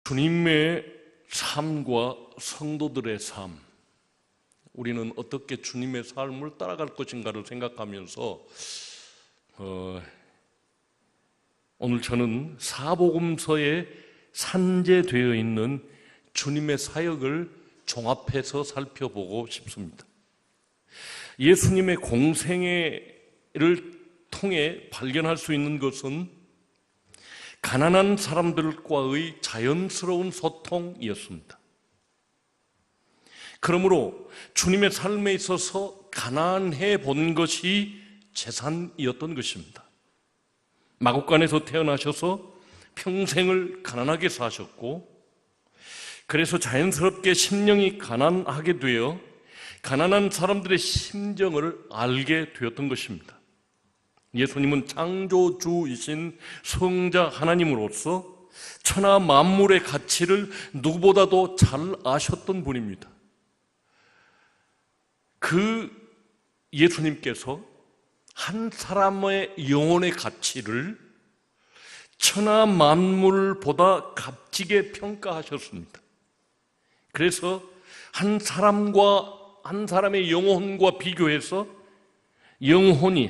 주님의 삶과 성도들의 삶, 우리는 어떻게 주님의 삶을 따라갈 것인가를 생각하면서 오늘 저는 사복음서에 산재되어 있는 주님의 사역을 종합해서 살펴보고 싶습니다. 예수님의 공생애를 통해 발견할 수 있는 것은 가난한 사람들과의 자연스러운 소통이었습니다. 그러므로 주님의 삶에 있어서 가난해 본 것이 재산이었던 것입니다. 마국간에서 태어나셔서 평생을 가난하게 사셨고, 그래서 자연스럽게 심령이 가난하게 되어 가난한 사람들의 심정을 알게 되었던 것입니다. 예수님은 창조주이신 성자 하나님으로서 천하 만물의 가치를 누구보다도 잘 아셨던 분입니다. 그 예수님께서 한 사람의 영혼의 가치를 천하 만물보다 값지게 평가하셨습니다. 그래서 한 사람의 영혼과 비교해서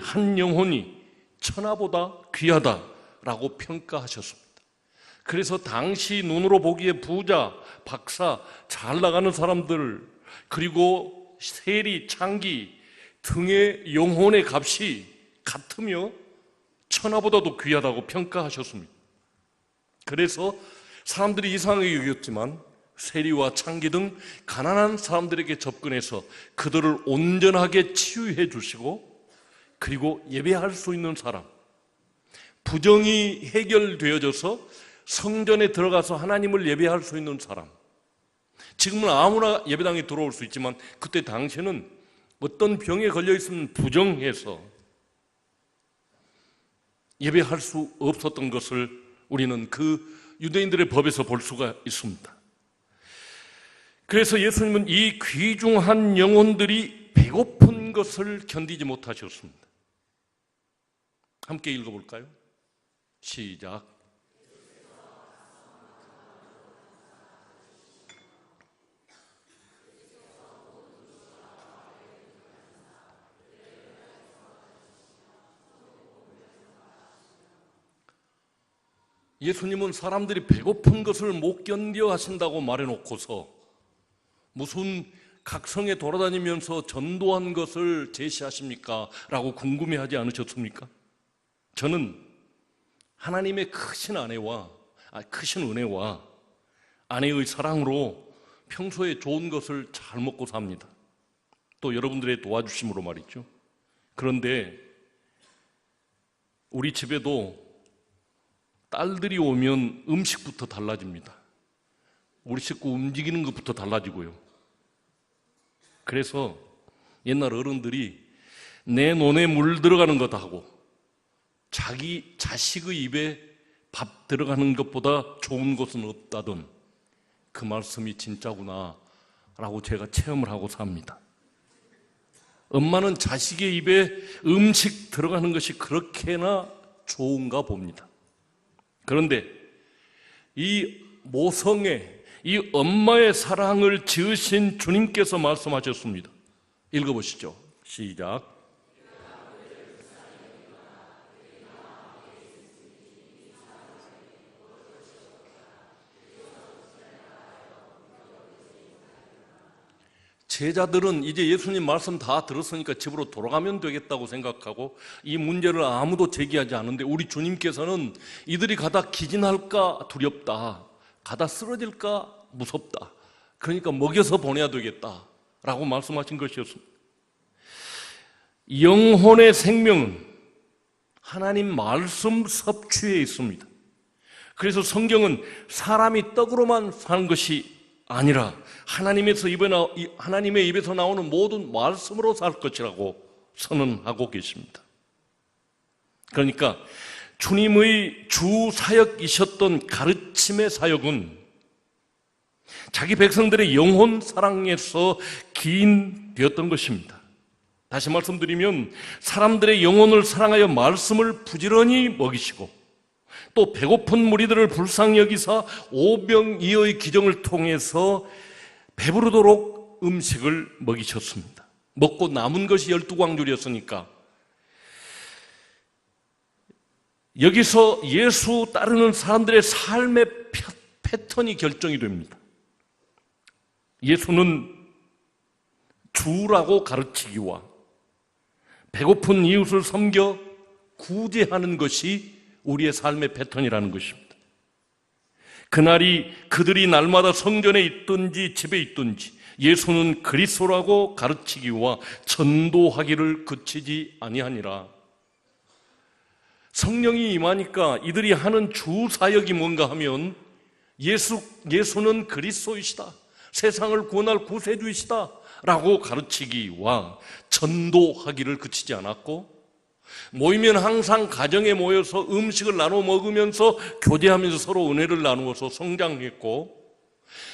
한 영혼이 천하보다 귀하다라고 평가하셨습니다. 그래서 당시 눈으로 보기에 부자, 박사, 잘 나가는 사람들, 그리고 세리, 창기 등의 영혼의 값이 같으며 천하보다도 귀하다고 평가하셨습니다. 그래서 사람들이 이상하게 여겼지만 세리와 창기 등 가난한 사람들에게 접근해서 그들을 온전하게 치유해 주시고, 그리고 예배할 수 있는 사람, 부정이 해결되어져서 성전에 들어가서 하나님을 예배할 수 있는 사람. 지금은 아무나 예배당에 들어올 수 있지만 그때 당시에는 어떤 병에 걸려 있으면 부정해서 예배할 수 없었던 것을 우리는 그 유대인들의 법에서 볼 수가 있습니다. 그래서 예수님은 이 귀중한 영혼들이 배고픈 것을 견디지 못하셨습니다. 함께 읽어볼까요? 시작. 예수님은 사람들이 배고픈 것을 못 견뎌 하신다고 말해놓고서 무슨 각성에 돌아다니면서 전도한 것을 제시하십니까? 라고 궁금해하지 않으셨습니까? 저는 하나님의 크신 은혜와 아내의 사랑으로 평소에 좋은 것을 잘 먹고 삽니다. 또 여러분들의 도와주심으로 말이죠. 그런데 우리 집에도 딸들이 오면 음식부터 달라집니다. 우리 식구 움직이는 것부터 달라지고요. 그래서 옛날 어른들이 내 논에 물 들어가는 것 하고 자기 자식의 입에 밥 들어가는 것보다 좋은 것은 없다던 그 말씀이 진짜구나 라고 제가 체험을 하고 삽니다. 엄마는 자식의 입에 음식 들어가는 것이 그렇게나 좋은가 봅니다. 그런데 이 모성애, 이 엄마의 사랑을 지으신 주님께서 말씀하셨습니다. 읽어보시죠. 시작. 제자들은 이제 예수님 말씀 다 들었으니까 집으로 돌아가면 되겠다고 생각하고 이 문제를 아무도 제기하지 않는데, 우리 주님께서는 이들이 가다 기진할까 두렵다, 가다 쓰러질까 무섭다, 그러니까 먹여서 보내야 되겠다라고 말씀하신 것이었습니다. 영혼의 생명은 하나님 말씀 섭취에 있습니다. 그래서 성경은 사람이 떡으로만 사는 것이 아니라 하나님의 입에서 나오는 모든 말씀으로 살 것이라고 선언하고 계십니다. 그러니까 주님의 주 사역이셨던 가르침의 사역은 자기 백성들의 영혼 사랑에서 기인되었던 것입니다. 다시 말씀드리면 사람들의 영혼을 사랑하여 말씀을 부지런히 먹이시고 또 배고픈 무리들을 불쌍히 여기사 오병이어의 기적을 통해서 배부르도록 음식을 먹이셨습니다. 먹고 남은 것이 12광줄이었으니까 여기서 예수 따르는 사람들의 삶의 패턴이 결정이 됩니다. 예수는 주라고 가르치기와 배고픈 이웃을 섬겨 구제하는 것이 우리의 삶의 패턴이라는 것입니다. 그날이 그들이 날마다 성전에 있든지 집에 있든지 예수는 그리스도라고 가르치기와 전도하기를 그치지 아니하니라. 성령이 임하니까 이들이 하는 주 사역이 뭔가 하면 예수는 그리스도이시다, 세상을 구원할 구세주이시다 라고 가르치기와 전도하기를 그치지 않았고, 모이면 항상 가정에 모여서 음식을 나눠 먹으면서 교제하면서 서로 은혜를 나누어서 성장했고,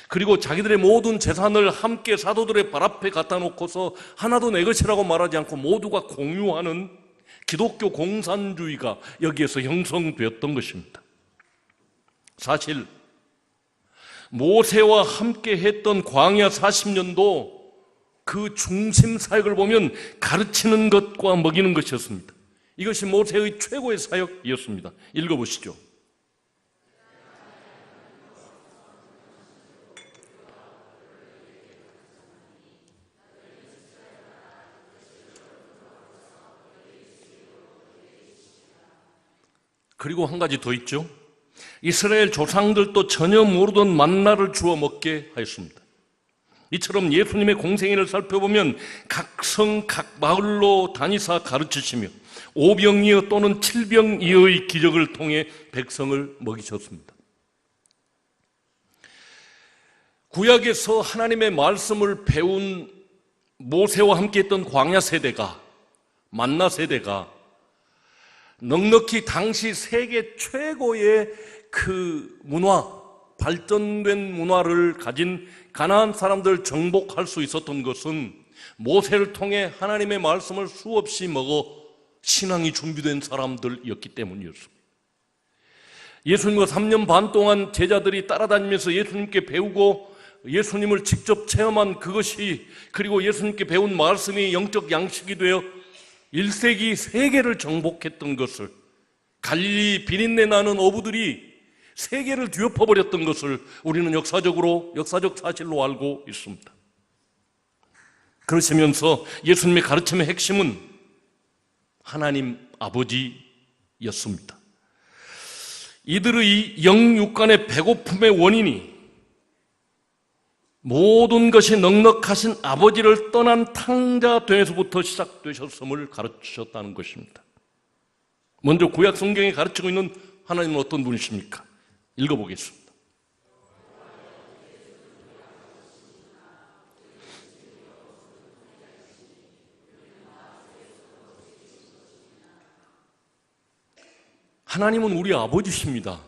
그리고 자기들의 모든 재산을 함께 사도들의 발 앞에 갖다 놓고서 하나도 내 것이라고 말하지 않고 모두가 공유하는 기독교 공산주의가 여기에서 형성되었던 것입니다. 사실 모세와 함께 했던 광야 40년도 그 중심 사역을 보면 가르치는 것과 먹이는 것이었습니다. 이것이 모세의 최고의 사역이었습니다. 읽어보시죠. 그리고 한 가지 더 있죠. 이스라엘 조상들도 전혀 모르던 만나를 주어 먹게 하였습니다. 이처럼 예수님의 공생애를 살펴보면 각 성, 각 마을로 다니사 가르치시며 오병이어 또는 칠병이어의 기적을 통해 백성을 먹이셨습니다. 구약에서 하나님의 말씀을 배운 모세와 함께 했던 광야 세대가, 만나 세대가 넉넉히 당시 세계 최고의 그 문화, 발전된 문화를 가진 가나안 사람들을 정복할 수 있었던 것은 모세를 통해 하나님의 말씀을 수없이 먹어 신앙이 준비된 사람들이었기 때문이었습니다. 예수님과 3년 반 동안 제자들이 따라다니면서 예수님께 배우고 예수님을 직접 체험한 그것이, 그리고 예수님께 배운 말씀이 영적 양식이 되어 1세기 세계를 정복했던 것을, 갈릴리 비린내 나는 어부들이 세계를 뒤엎어버렸던 것을 우리는 역사적 사실로 알고 있습니다. 그러시면서 예수님의 가르침의 핵심은 하나님 아버지였습니다. 이들의 영육간의 배고픔의 원인이 모든 것이 넉넉하신 아버지를 떠난 탕자됨에서부터 시작되셨음을 가르치셨다는 것입니다. 먼저 구약 성경에 가르치고 있는 하나님은 어떤 분이십니까? 읽어보겠습니다. 하나님은 우리 아버지십니다.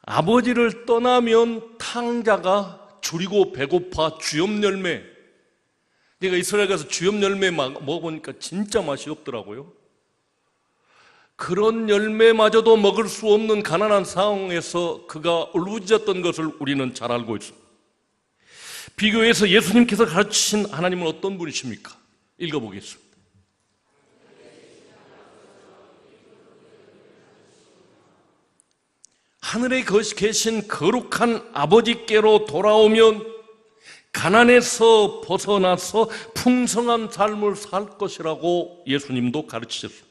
아버지를 떠나면 탕자가 줄이고 배고파 쥐염열매. 내가 이스라엘 가서 쥐염열매 먹어보니까 진짜 맛이 없더라고요. 그런 열매마저도 먹을 수 없는 가난한 상황에서 그가 울부짖었던 것을 우리는 잘 알고 있습니다. 비교해서 예수님께서 가르치신 하나님은 어떤 분이십니까? 읽어보겠습니다. 하늘에 계신 거룩한 아버지께로 돌아오면 가난에서 벗어나서 풍성한 삶을 살 것이라고 예수님도 가르치셨습니다.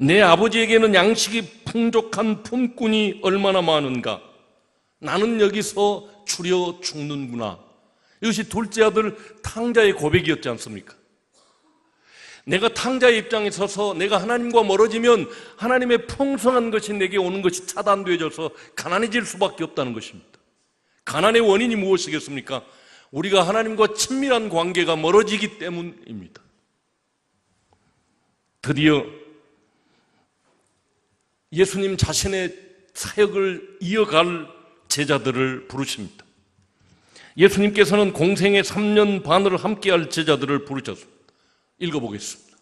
내 아버지에게는 양식이 풍족한 품꾼이 얼마나 많은가, 나는 여기서 추려 죽는구나. 이것이 둘째 아들 탕자의 고백이었지 않습니까? 내가 탕자의 입장에 서서 내가 하나님과 멀어지면 하나님의 풍성한 것이 내게 오는 것이 차단되어져서 가난해질 수밖에 없다는 것입니다. 가난의 원인이 무엇이겠습니까? 우리가 하나님과 친밀한 관계가 멀어지기 때문입니다. 드디어 예수님 자신의 사역을 이어갈 제자들을 부르십니다. 예수님께서는 공생의 3년 반을 함께할 제자들을 부르셨습니다. 읽어보겠습니다.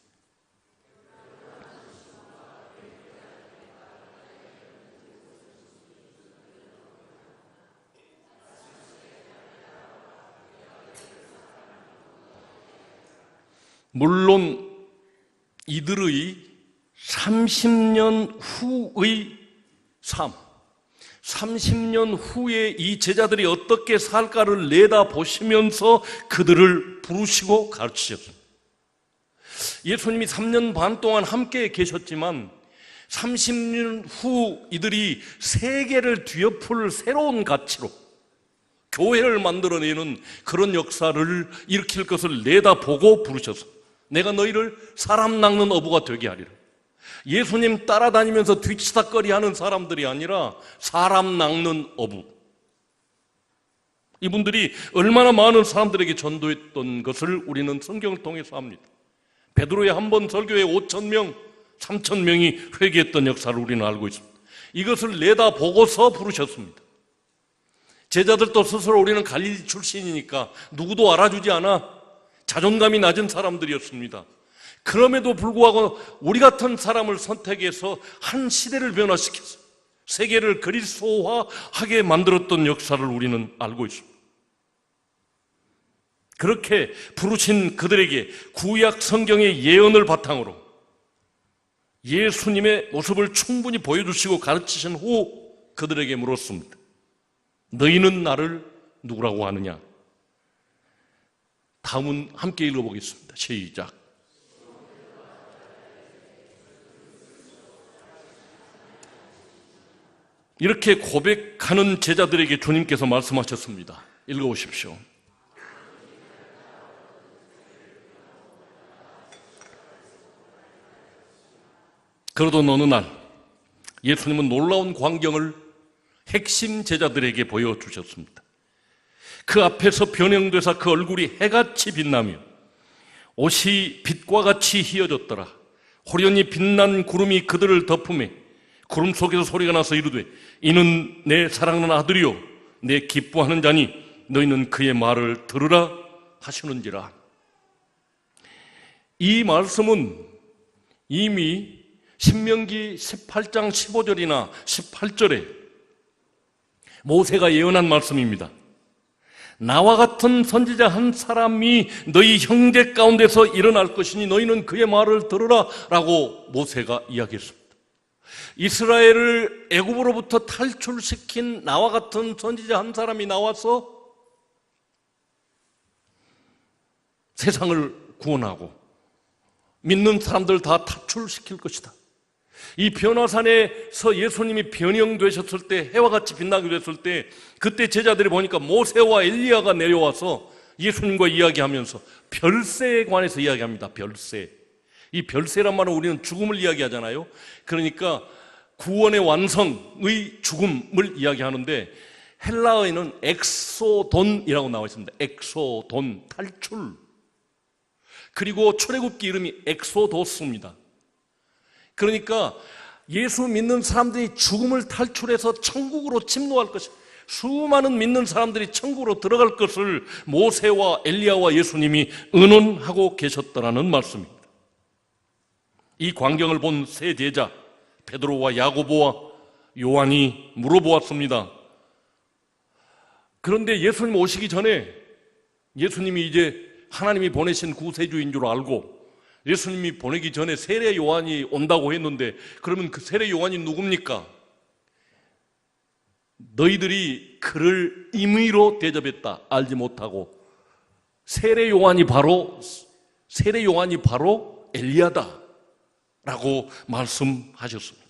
물론 이들의 30년 후의 삶, 30년 후에 이 제자들이 어떻게 살까를 내다보시면서 그들을 부르시고 가르치셨습니다. 예수님이 3년 반 동안 함께 계셨지만 30년 후 이들이 세계를 뒤엎을 새로운 가치로 교회를 만들어내는 그런 역사를 일으킬 것을 내다보고 부르셔서 내가 너희를 사람 낚는 어부가 되게 하리라. 예수님 따라다니면서 뒤치다거리하는 사람들이 아니라 사람 낚는 어부. 이분들이 얼마나 많은 사람들에게 전도했던 것을 우리는 성경을 통해서 압니다. 베드로의 한 번 설교에 5,000명, 3,000명이 회개했던 역사를 우리는 알고 있습니다. 이것을 내다보고서 부르셨습니다. 제자들도 스스로 우리는 갈릴리 출신이니까 누구도 알아주지 않아 자존감이 낮은 사람들이었습니다. 그럼에도 불구하고 우리 같은 사람을 선택해서 한 시대를 변화시켜서 세계를 그리스도화하게 만들었던 역사를 우리는 알고 있습니다. 그렇게 부르신 그들에게 구약 성경의 예언을 바탕으로 예수님의 모습을 충분히 보여주시고 가르치신 후 그들에게 물었습니다. 너희는 나를 누구라고 하느냐? 다음은 함께 읽어보겠습니다. 시작. 이렇게 고백하는 제자들에게 주님께서 말씀하셨습니다. 읽어보십시오. 그러던 어느 날 예수님은 놀라운 광경을 핵심 제자들에게 보여주셨습니다. 그 앞에서 변형되사 그 얼굴이 해같이 빛나며 옷이 빛과 같이 희어졌더라. 호련히 빛난 구름이 그들을 덮으매 구름 속에서 소리가 나서 이르되 이는 내 사랑하는 아들이요 내 기뻐하는 자니 너희는 그의 말을 들으라 하시는지라. 이 말씀은 이미 신명기 18장 15절이나 18절에 모세가 예언한 말씀입니다. 나와 같은 선지자 한 사람이 너희 형제 가운데서 일어날 것이니 너희는 그의 말을 들으라 라고 모세가 이야기했습니다. 이스라엘을 애굽으로부터 탈출시킨 나와 같은 선지자 한 사람이 나와서 세상을 구원하고 믿는 사람들 다 탈출시킬 것이다. 이 변화산에서 예수님이 변형되셨을 때 해와 같이 빛나게 됐을 때 그때 제자들이 보니까 모세와 엘리야가 내려와서 예수님과 이야기하면서 별세에 관해서 이야기합니다. 별세. 이 별세란 말은 우리는 죽음을 이야기하잖아요. 그러니까 구원의 완성의 죽음을 이야기하는데 헬라어에는 엑소돈이라고 나와 있습니다. 엑소돈, 탈출. 그리고 출애굽기 이름이 엑소도스입니다. 그러니까 예수 믿는 사람들이 죽음을 탈출해서 천국으로 침노할 것이 수많은 믿는 사람들이 천국으로 들어갈 것을 모세와 엘리야와 예수님이 의논하고 계셨더라는 말씀입니다. 이 광경을 본 세 제자 베드로와 야고보와 요한이 물어보았습니다. 그런데 예수님 오시기 전에 예수님이 이제 하나님이 보내신 구세주인 줄 알고 예수님이 보내기 전에 세례 요한이 온다고 했는데 그러면 그 세례 요한이 누굽니까? 너희들이 그를 임의로 대접했다 알지 못하고 세례 요한이 바로 엘리야다 라고 말씀하셨습니다.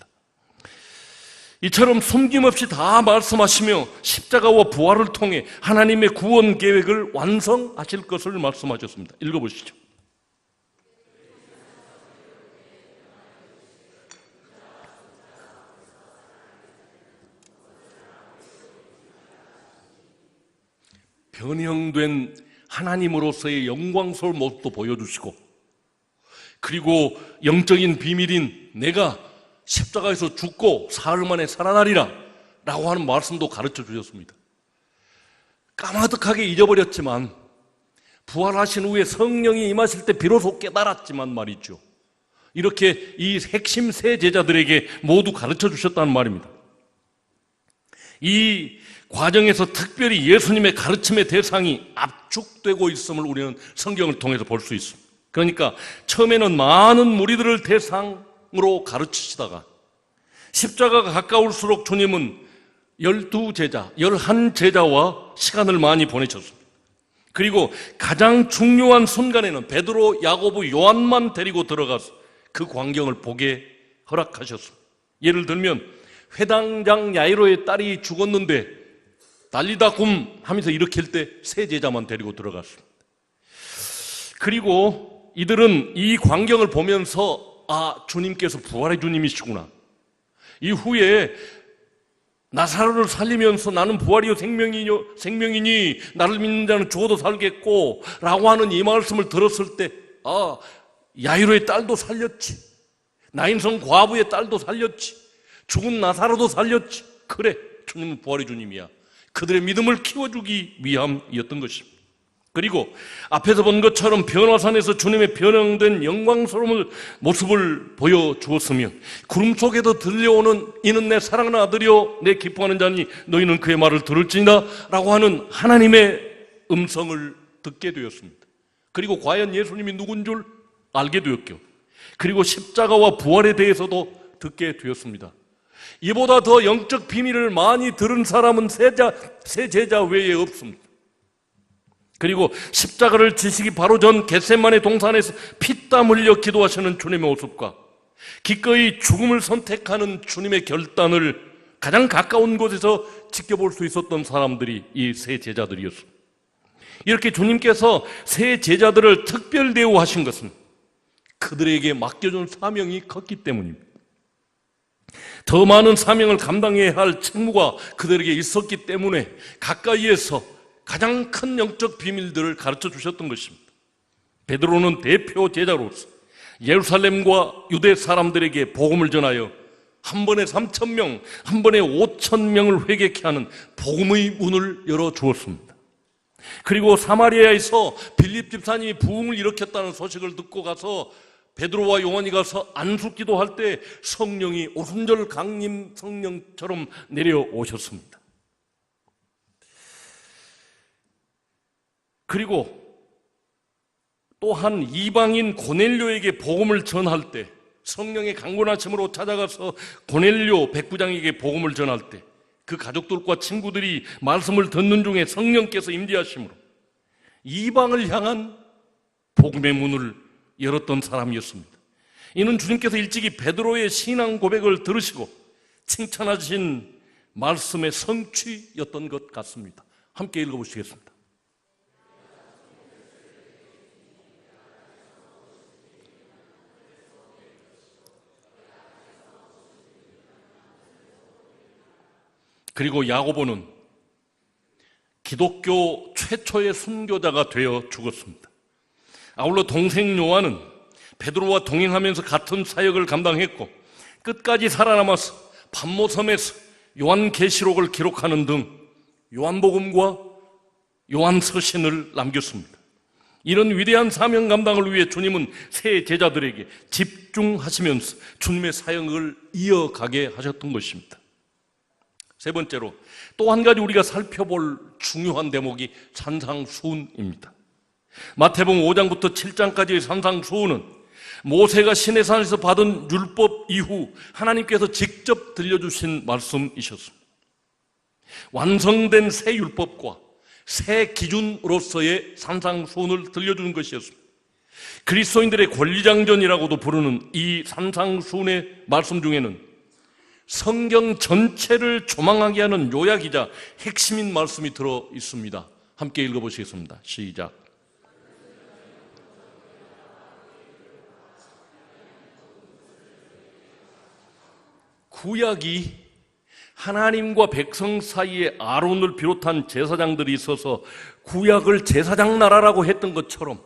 이처럼 숨김없이 다 말씀하시며 십자가와 부활을 통해 하나님의 구원 계획을 완성하실 것을 말씀하셨습니다. 읽어보시죠. 변형된 하나님으로서의 영광스러운 모습도 보여주시고 그리고 영적인 비밀인 내가 십자가에서 죽고 사흘 만에 살아나리라 라고 하는 말씀도 가르쳐 주셨습니다. 까마득하게 잊어버렸지만 부활하신 후에 성령이 임하실 때 비로소 깨달았지만 말이죠. 이렇게 이 핵심 세 제자들에게 모두 가르쳐 주셨다는 말입니다. 이 과정에서 특별히 예수님의 가르침의 대상이 압축되고 있음을 우리는 성경을 통해서 볼 수 있습니다. 그러니까 처음에는 많은 무리들을 대상으로 가르치시다가 십자가가 가까울수록 주님은 12제자, 11제자와 시간을 많이 보내셨습니다. 그리고 가장 중요한 순간에는 베드로, 야고보, 요한만 데리고 들어가서 그 광경을 보게 허락하셨습니다. 예를 들면 회당장 야이로의 딸이 죽었는데 달리다 굼 하면서 일으킬 때 세 제자만 데리고 들어갔습니다. 그리고 이들은 이 광경을 보면서 주님께서 부활의 주님이시구나. 이후에 나사로를 살리면서 나는 부활이요 생명이니 나를 믿는 자는 죽어도 살겠고 라고 하는 이 말씀을 들었을 때 야이로의 딸도 살렸지, 나인성 과부의 딸도 살렸지, 죽은 나사로도 살렸지. 그래, 주님은 부활의 주님이야. 그들의 믿음을 키워주기 위함이었던 것입니다. 그리고 앞에서 본 것처럼 변화산에서 주님의 변형된 영광스러운 모습을 보여주었으며 구름 속에도 들려오는 이는 내 사랑하는 아들이요 내 기뻐하는 자니 너희는 그의 말을 들을지니라 라고 하는 하나님의 음성을 듣게 되었습니다. 그리고 과연 예수님이 누군 줄 알게 되었고, 그리고 십자가와 부활에 대해서도 듣게 되었습니다. 이보다 더 영적 비밀을 많이 들은 사람은 세 제자 외에 없습니다. 그리고 십자가를 지시기 바로 전 겟세마네 동산에서 피땀 흘려 기도하시는 주님의 모습과 기꺼이 죽음을 선택하는 주님의 결단을 가장 가까운 곳에서 지켜볼 수 있었던 사람들이 이 세 제자들이었습니다. 이렇게 주님께서 세 제자들을 특별 대우하신 것은 그들에게 맡겨준 사명이 컸기 때문입니다. 더 많은 사명을 감당해야 할 책무가 그들에게 있었기 때문에 가까이에서 가장 큰 영적 비밀들을 가르쳐 주셨던 것입니다. 베드로는 대표 제자로서 예루살렘과 유대 사람들에게 복음을 전하여 한 번에 3,000명, 한 번에 5,000명을 회개케 하는 복음의 문을 열어주었습니다. 그리고 사마리아에서 빌립 집사님이 부흥을 일으켰다는 소식을 듣고 가서 베드로와 요한이 가서 안수기도 할 때 성령이 오순절 강림 성령처럼 내려오셨습니다. 그리고 또한 이방인 고넬료에게 복음을 전할 때 성령의 강권하심으로 찾아가서 고넬료 백부장에게 복음을 전할 때 그 가족들과 친구들이 말씀을 듣는 중에 성령께서 임재하심으로 이방을 향한 복음의 문을 열었던 사람이었습니다. 이는 주님께서 일찍이 베드로의 신앙 고백을 들으시고 칭찬하신 말씀의 성취였던 것 같습니다. 함께 읽어보시겠습니다. 그리고 야고보는 기독교 최초의 순교자가 되어 죽었습니다. 아울러 동생 요한은 베드로와 동행하면서 같은 사역을 감당했고 끝까지 살아남아서 pat모섬에서 요한계시록을 기록하는 등 요한복음과 요한서신을 남겼습니다. 이런 위대한 사명 감당을 위해 주님은 세 제자들에게 집중하시면서 주님의 사역을 이어가게 하셨던 것입니다. 세 번째로 또 한 가지 우리가 살펴볼 중요한 대목이 산상수훈입니다. 마태복음 5장부터 7장까지의 산상수훈은 모세가 시내산에서 받은 율법 이후 하나님께서 직접 들려주신 말씀이셨습니다. 완성된 새 율법과 새 기준으로서의 산상수훈을 들려주는 것이었습니다. 그리스도인들의 권리장전이라고도 부르는 이 산상수훈의 말씀 중에는 성경 전체를 조망하게 하는 요약이자 핵심인 말씀이 들어 있습니다. 함께 읽어보시겠습니다. 시작. 구약이 하나님과 백성 사이에 아론을 비롯한 제사장들이 있어서 구약을 제사장 나라라고 했던 것처럼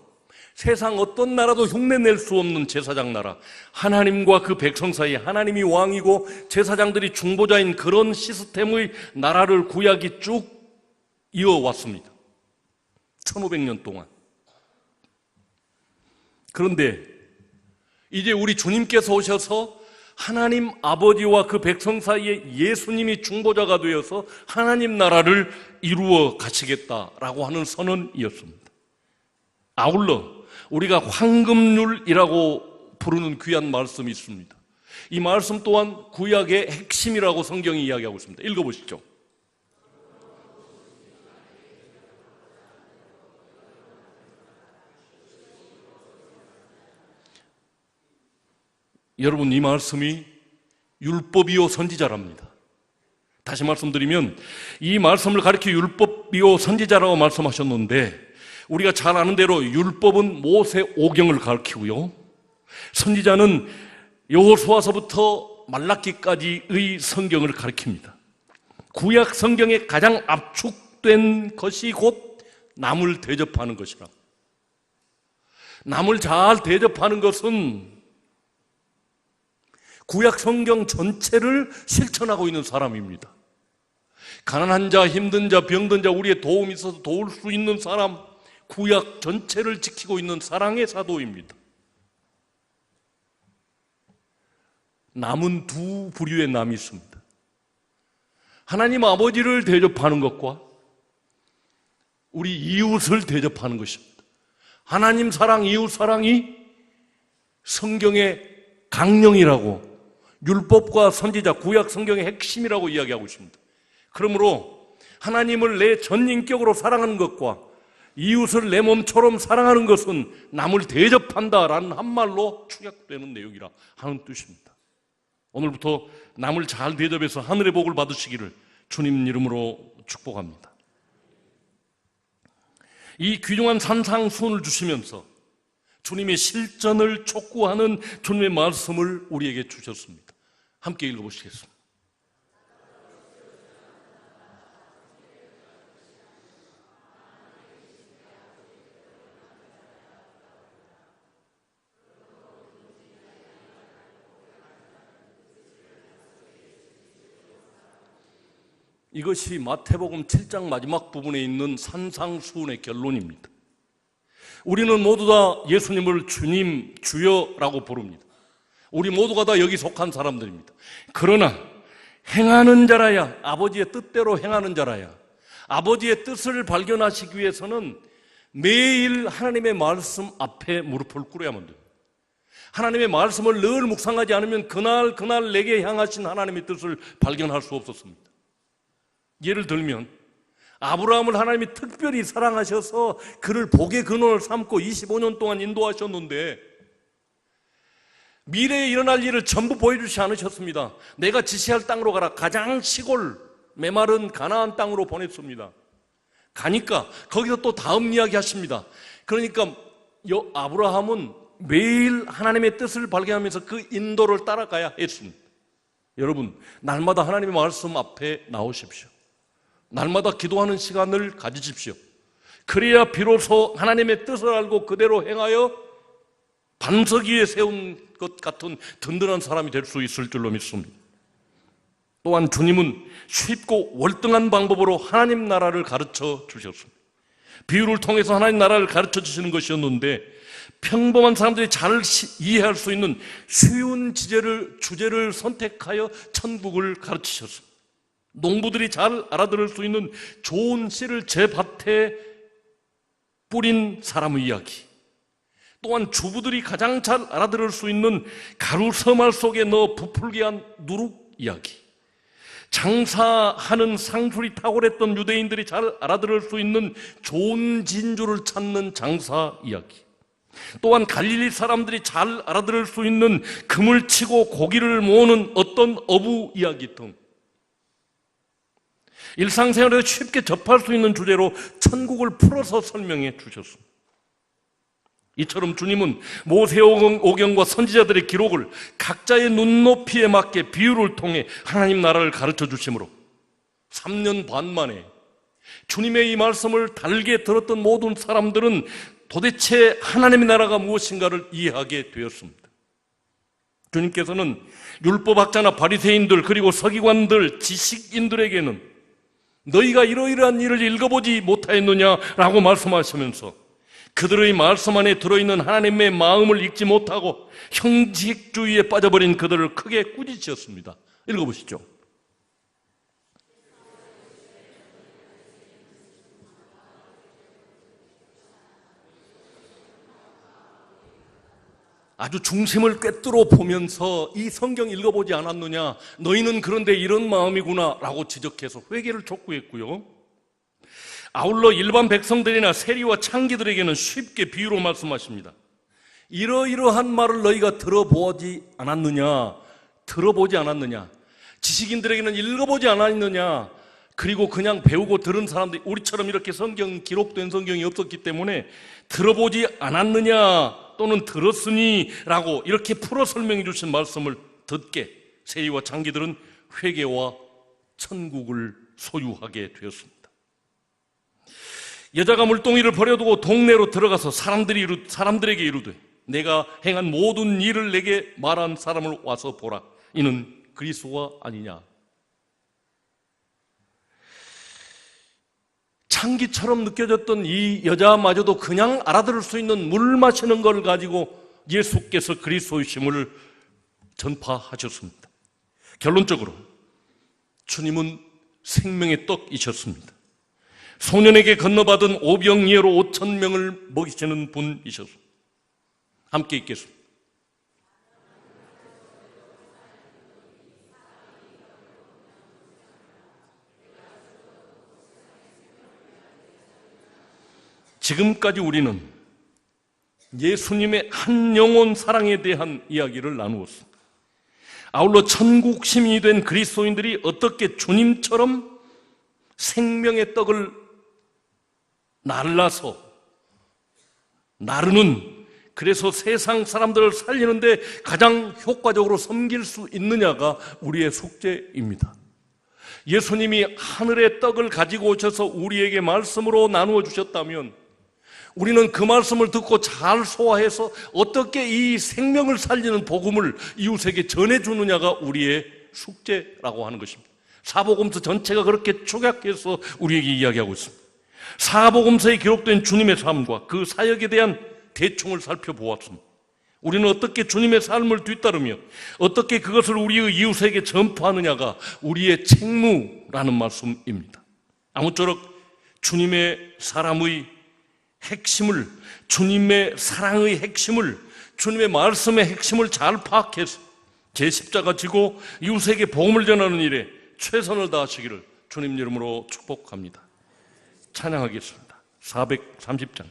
세상 어떤 나라도 흉내낼 수 없는 제사장 나라, 하나님과 그 백성 사이에 하나님이 왕이고 제사장들이 중보자인 그런 시스템의 나라를 구약이 쭉 이어왔습니다. 1500년 동안. 그런데 이제 우리 주님께서 오셔서 하나님 아버지와 그 백성 사이에 예수님이 중보자가 되어서 하나님 나라를 이루어 가시겠다라고 하는 선언이었습니다. 아울러 우리가 황금률이라고 부르는 귀한 말씀이 있습니다. 이 말씀 또한 구약의 핵심이라고 성경이 이야기하고 있습니다. 읽어보시죠. 여러분, 이 말씀이 율법이요 선지자랍니다. 다시 말씀드리면 이 말씀을 가리켜 율법이요 선지자라고 말씀하셨는데, 우리가 잘 아는 대로 율법은 모세 오경을 가리키고요, 선지자는 여호수아서부터 말라기까지의 성경을 가리킵니다. 구약 성경의 가장 압축된 것이 곧 남을 대접하는 것이라. 남을 잘 대접하는 것은 구약 성경 전체를 실천하고 있는 사람입니다. 가난한 자, 힘든 자, 병든 자, 우리의 도움이 있어서 도울 수 있는 사람, 구약 전체를 지키고 있는 사랑의 사도입니다. 남은 두 부류의 남이 있습니다. 하나님 아버지를 대접하는 것과 우리 이웃을 대접하는 것입니다. 하나님 사랑, 이웃 사랑이 성경의 강령이라고, 율법과 선지자, 구약 성경의 핵심이라고 이야기하고 있습니다. 그러므로 하나님을 내 전인격으로 사랑하는 것과 이웃을 내 몸처럼 사랑하는 것은 남을 대접한다라는 한말로 축약되는 내용이라 하는 뜻입니다. 오늘부터 남을 잘 대접해서 하늘의 복을 받으시기를 주님 이름으로 축복합니다. 이 귀중한 산상수훈을 주시면서 주님의 실전을 촉구하는 주님의 말씀을 우리에게 주셨습니다. 함께 읽어보시겠습니다. 이것이 마태복음 7장 마지막 부분에 있는 산상수훈의 결론입니다. 우리는 모두 다 예수님을 주님, 주여라고 부릅니다. 우리 모두가 다 여기 속한 사람들입니다. 그러나 행하는 자라야, 아버지의 뜻대로 행하는 자라야, 아버지의 뜻을 발견하시기 위해서는 매일 하나님의 말씀 앞에 무릎을 꿇어야만 됩니다. 하나님의 말씀을 늘 묵상하지 않으면 그날 내게 향하신 하나님의 뜻을 발견할 수 없었습니다. 예를 들면 아브라함을 하나님이 특별히 사랑하셔서 그를 복의 근원을 삼고 25년 동안 인도하셨는데 미래에 일어날 일을 전부 보여주지 않으셨습니다. 내가 지시할 땅으로 가라. 가장 시골 메마른 가나안 땅으로 보냈습니다. 가니까 거기서 또 다음 이야기 하십니다. 그러니까 아브라함은 매일 하나님의 뜻을 발견하면서 그 인도를 따라가야 했습니다. 여러분, 날마다 하나님의 말씀 앞에 나오십시오. 날마다 기도하는 시간을 가지십시오. 그래야 비로소 하나님의 뜻을 알고 그대로 행하여 반석 위에 세운 것 같은 든든한 사람이 될 수 있을 줄로 믿습니다. 또한 주님은 쉽고 월등한 방법으로 하나님 나라를 가르쳐 주셨습니다. 비유를 통해서 하나님 나라를 가르쳐 주시는 것이었는데 평범한 사람들이 잘 이해할 수 있는 쉬운 주제를 선택하여 천국을 가르치셨습니다. 농부들이 잘 알아들을 수 있는 좋은 씨를 제 밭에 뿌린 사람의 이야기, 또한 주부들이 가장 잘 알아들을 수 있는 가루 서말 속에 넣어 부풀게 한 누룩 이야기, 장사하는 상술이 탁월했던 유대인들이 잘 알아들을 수 있는 좋은 진주를 찾는 장사 이야기, 또한 갈릴리 사람들이 잘 알아들을 수 있는 금을 치고 고기를 모으는 어떤 어부 이야기 등 일상생활에서 쉽게 접할 수 있는 주제로 천국을 풀어서 설명해 주셨습니다. 이처럼 주님은 모세오경과 선지자들의 기록을 각자의 눈높이에 맞게 비유를 통해 하나님 나라를 가르쳐 주심으로 3년 반 만에 주님의 이 말씀을 달게 들었던 모든 사람들은 도대체 하나님의 나라가 무엇인가를 이해하게 되었습니다. 주님께서는 율법학자나 바리새인들 그리고 서기관들, 지식인들에게는 너희가 이러이러한 일을 읽어보지 못하였느냐라고 말씀하시면서 그들의 말씀 안에 들어있는 하나님의 마음을 읽지 못하고 형식주의에 빠져버린 그들을 크게 꾸짖으셨습니다. 읽어보시죠. 아주 중심을 꿰뚫어 보면서 이 성경 읽어보지 않았느냐, 너희는 그런데 이런 마음이구나 라고 지적해서 회개를 촉구했고요. 아울러 일반 백성들이나 세리와 창기들에게는 쉽게 비유로 말씀하십니다. 이러이러한 말을 너희가 들어보지 않았느냐, 지식인들에게는 읽어보지 않았느냐, 그리고 그냥 배우고 들은 사람들이, 우리처럼 이렇게 성경, 기록된 성경이 없었기 때문에 들어보지 않았느냐 또는 들었으니 라고 이렇게 풀어 설명해 주신 말씀을 듣게 세리와 창기들은 회개와 천국을 소유하게 되었습니다. 여자가 물동이를 버려두고 동네로 들어가서 사람들에게 이르되 내가 행한 모든 일을 내게 말한 사람을 와서 보라. 이는 그리스도가 아니냐. 창기처럼 느껴졌던 이 여자마저도 그냥 알아들을 수 있는 물 마시는 걸 가지고 예수께서 그리스도이심을 전파하셨습니다. 결론적으로 주님은 생명의 떡이셨습니다. 소년에게 건너받은 오병이어로 5,000명을 먹이시는 분이셨습니다. 함께 읽겠습니다. 지금까지 우리는 예수님의 한 영혼 사랑에 대한 이야기를 나누었습니다. 아울러 천국 시민이 된 그리스도인들이 어떻게 주님처럼 생명의 떡을 나르는, 그래서 세상 사람들을 살리는데 가장 효과적으로 섬길 수 있느냐가 우리의 숙제입니다. 예수님이 하늘의 떡을 가지고 오셔서 우리에게 말씀으로 나누어 주셨다면 우리는 그 말씀을 듣고 잘 소화해서 어떻게 이 생명을 살리는 복음을 이웃에게 전해주느냐가 우리의 숙제라고 하는 것입니다. 사복음서 전체가 그렇게 축약해서 우리에게 이야기하고 있습니다. 사복음서에 기록된 주님의 삶과 그 사역에 대한 대충을 살펴보았습니다. 우리는 어떻게 주님의 삶을 뒤따르며 어떻게 그것을 우리의 이웃에게 전파하느냐가 우리의 책무라는 말씀입니다. 아무쪼록 주님의 사람의 핵심을, 주님의 사랑의 핵심을, 주님의 말씀의 핵심을 잘 파악해서 제 십자가 지고 이웃에게 복음을 전하는 일에 최선을 다하시기를 주님 이름으로 축복합니다. 찬양하겠습니다. 430장.